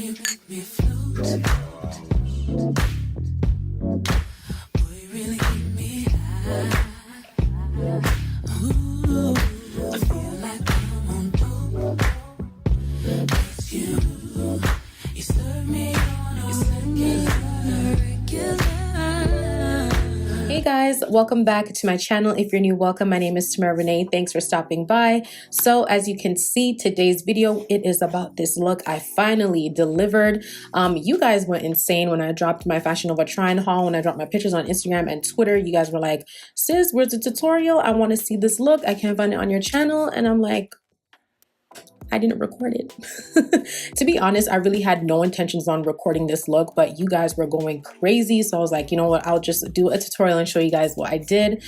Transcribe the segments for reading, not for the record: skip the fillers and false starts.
you make me float. Boy, you really keep me high. Ooh, I feel like I'm on dope. It's you. You serve me on a regular. Hey guys, welcome back to my channel. If you're new, welcome. My name is Tamara Renaye. Thanks for stopping by. So as you can see, today's video, it is about this look I finally delivered. You guys went insane when I dropped my Fashion Nova try-on haul, when I dropped my pictures on Instagram and Twitter. You guys were like, sis, where's the tutorial? I want to see this look. I can't find it on your channel. And I'm like, I didn't record it. To be honest, I really had no intentions on recording this look, but you guys were going crazy. So I was like, you know what, I'll just do a tutorial and show you guys what I did.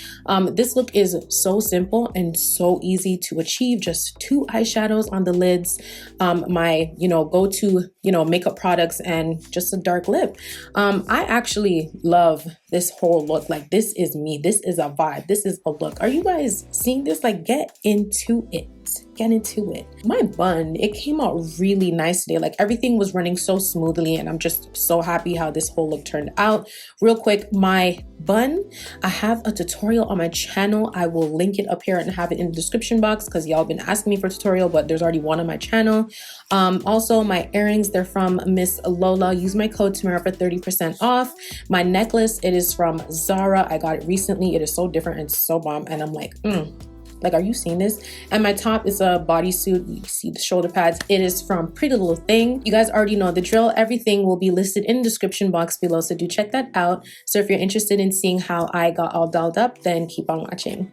This look is so simple and so easy to achieve. Just 2 eyeshadows on the lids, my, go-to, makeup products, and just a dark lip. I actually love this whole look. Like, this is me. This is a vibe. This is a look. Are you guys seeing this? Like, get into it. Get into it. My bun, it came out really nice today. Like, everything was running so smoothly, and I'm just so happy how this whole look turned out. Real quick, my bun, I have a tutorial on my channel. I will link it up here and have it in the description box because y'all been asking me for a tutorial, but there's already one on my channel. Also, my earrings, they're from Miss Lola. Use my code Tamara for 30% off. My necklace, it is from Zara. I got it recently. It is so different and so bomb, and I'm like, like, are you seeing this? And my top is a bodysuit. You see the shoulder pads. It is from Pretty Little Thing. You guys already know the drill. Everything will be listed in the description box below, so do check that out. So if you're interested in seeing how I got all dolled up, then keep on watching.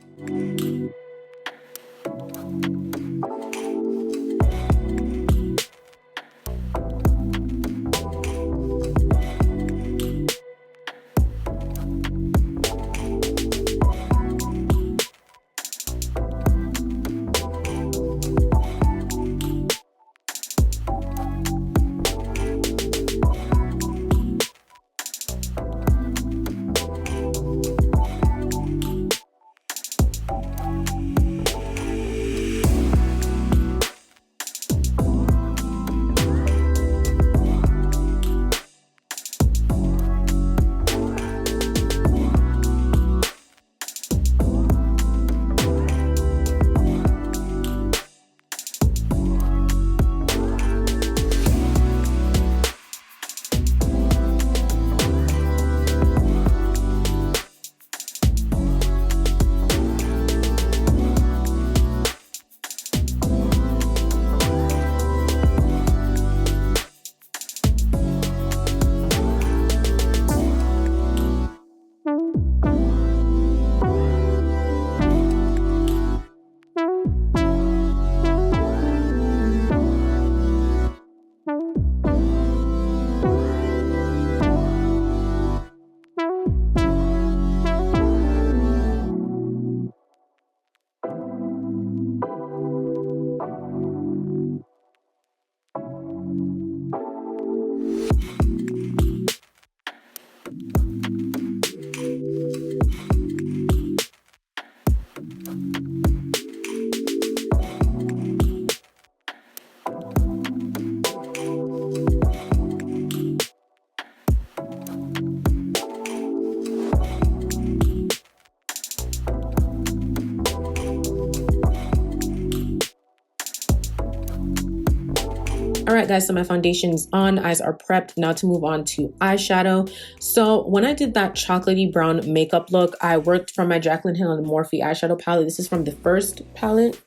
All right, guys, so my foundation's on, eyes are prepped. Now to move on to eyeshadow. So when I did that chocolatey brown makeup look, I worked from my Jaclyn Hill and Morphe eyeshadow palette. This is from the first palette.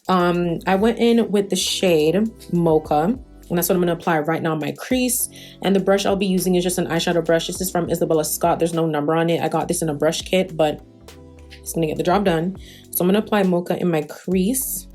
I went in with the shade Mocha, and that's what I'm going to apply right now on my crease. And the brush I'll be using is just an eyeshadow brush. This is from Isabella Scott. There's no number on it. I got this in a brush kit, but it's going to get the job done. So I'm going to apply Mocha in my crease.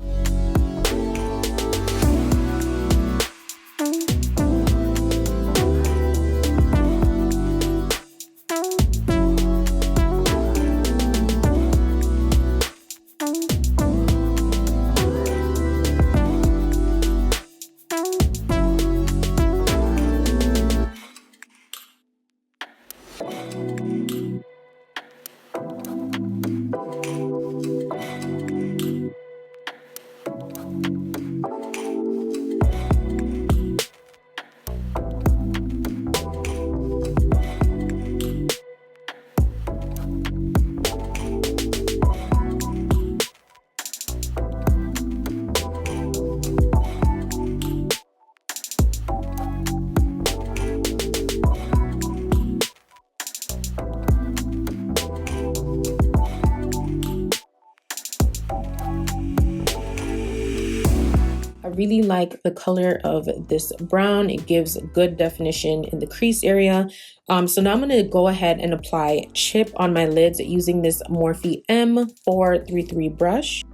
really like the color of this brown. It gives good definition in the crease area. So now I'm going to go ahead and apply chip on my lids using this Morphe M433 brush.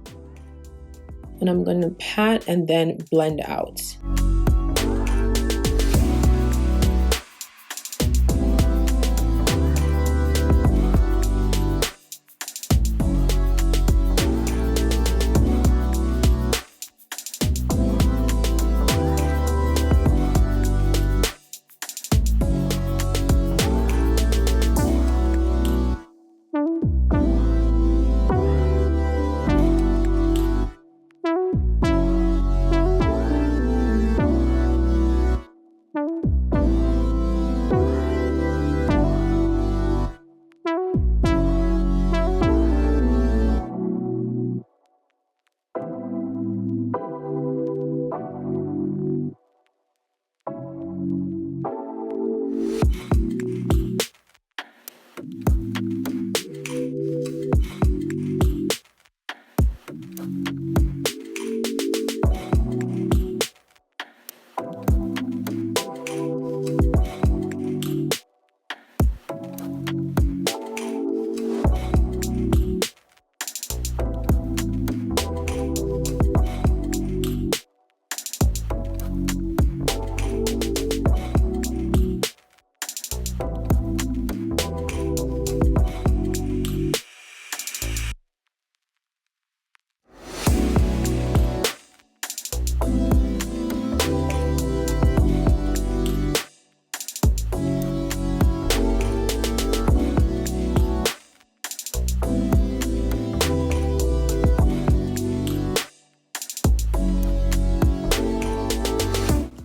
And I'm going to pat and then blend out.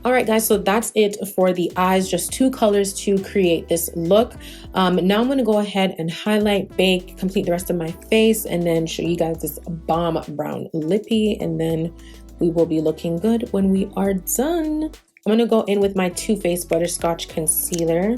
Alright guys, so that's it for the eyes, just 2 colors to create this look. Now I'm going to go ahead and highlight, bake, complete the rest of my face, and then show you guys this bomb brown lippy, and then we will be looking good when we are done. I'm going to go in with my Too Faced Butterscotch Concealer.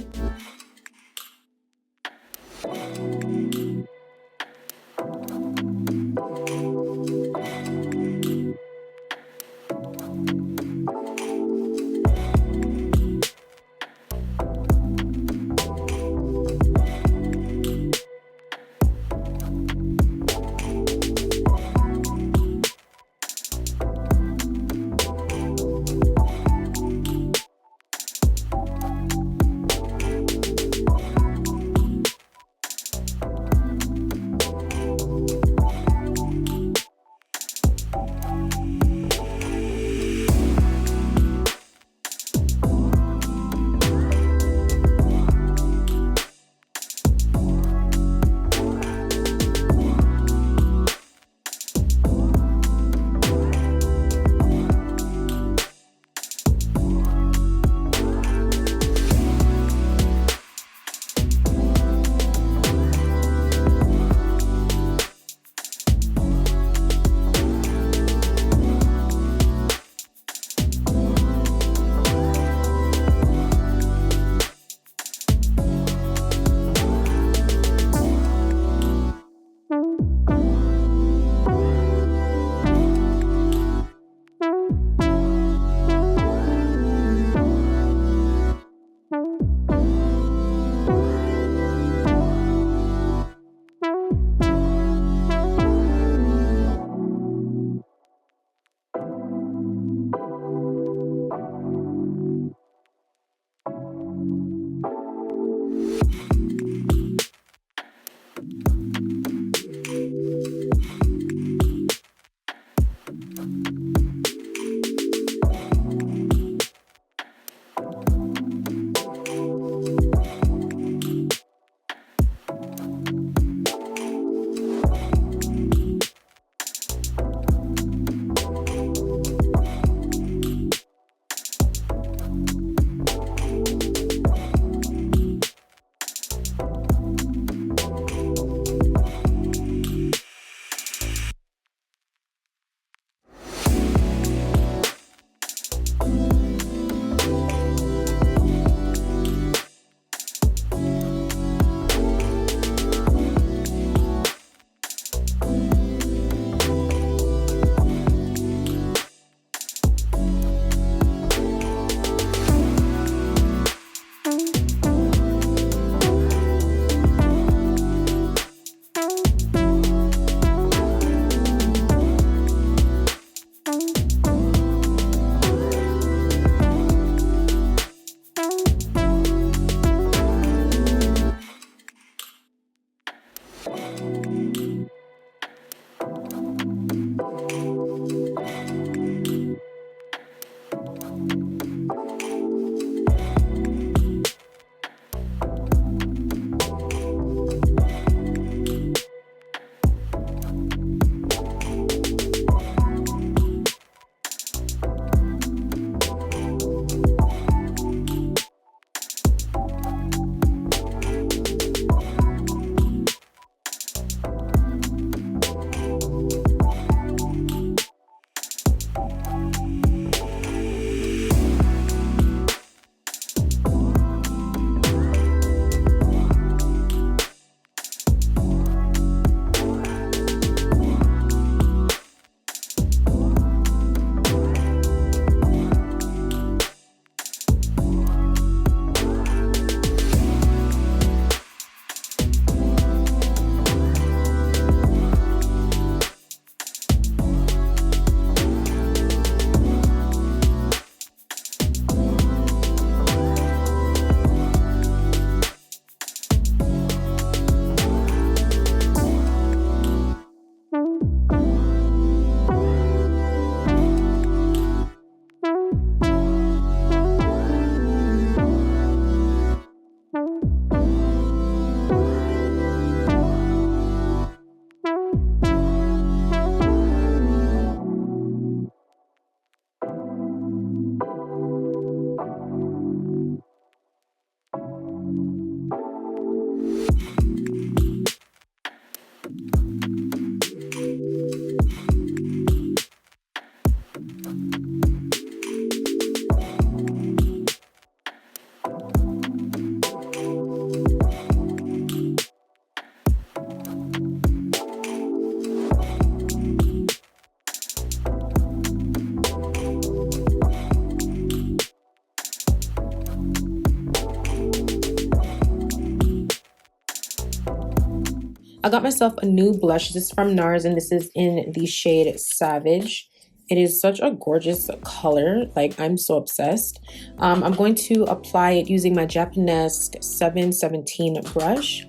I got myself a new blush. This is from NARS, and this is in the shade Savage. It is such a gorgeous color. Like, I'm so obsessed. I'm going to apply it using my Japanese 717 brush.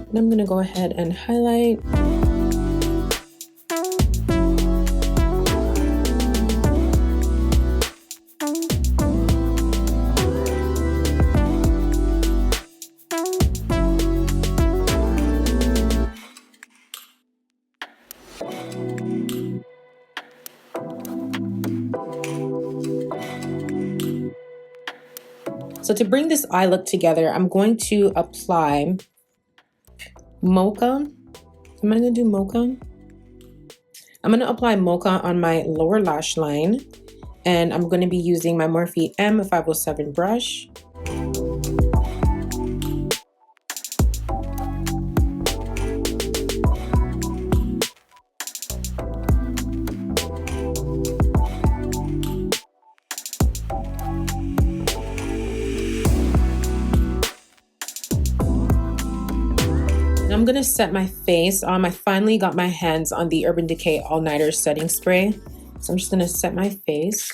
And I'm gonna go ahead and highlight. So to bring this eye look together, I'm going to apply Mocha. Am I going to do Mocha? I'm going to apply Mocha on my lower lash line. And I'm going to be using my Morphe M507 brush. I'm gonna set my face. I finally got my hands on the Urban Decay All Nighter setting spray. So I'm just gonna set my face.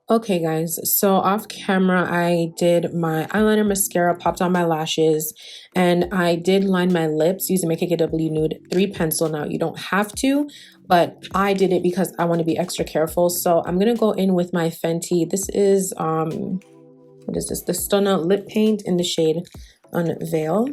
Okay guys, so off camera I did my eyeliner, mascara, popped on my lashes, and I did line my lips using my KKW Nude 3 pencil. Now you don't have to, but I did it because I want to be extra careful. So I'm gonna go in with my Fenty. This is what is this? The Stunna lip paint in the shade Unveil.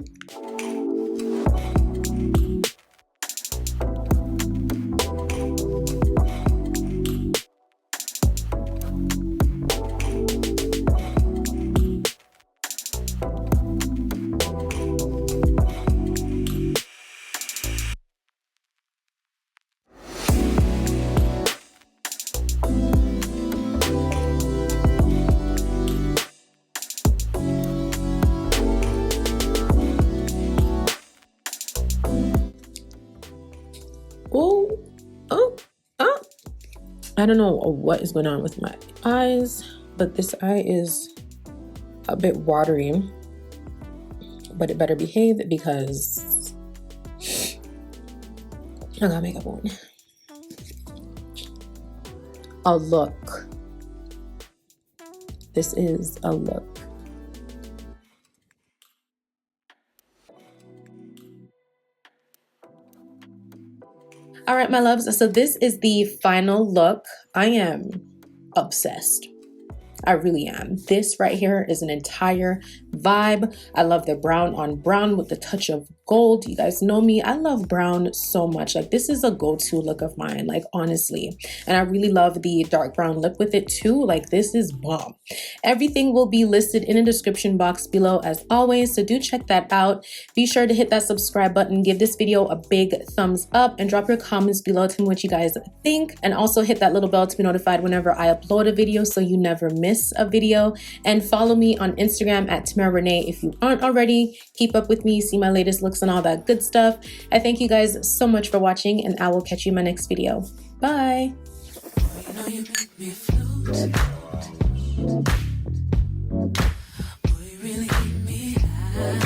I don't know what is going on with my eyes, but this eye is a bit watery, but it better behave because I got makeup on. A look. This is a look. All right, my loves, so this is the final look. I am obsessed. I really am. This right here is an entire vibe. I love the brown on brown with the touch of gold. You guys know me. I love brown so much. Like, this is a go-to look of mine, like, honestly. And I really love the dark brown lip with it too. Like, this is bomb. Everything will be listed in the description box below as always, so do check that out. Be sure to hit that subscribe button, give this video a big thumbs up, and drop your comments below. Tell me what you guys think. And also hit that little bell to be notified whenever I upload a video so you never miss a video. And follow me on Instagram at Tamara Renaye if you aren't already. Keep up with me, see my latest looks and all that good stuff. I thank you guys so much for watching, and I will catch you in my next video. Bye. You know you make me float. Boy, you really keep me high.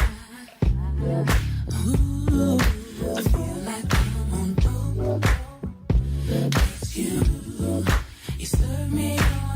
Ooh, I feel like I'm on dope. It's you. You serve me on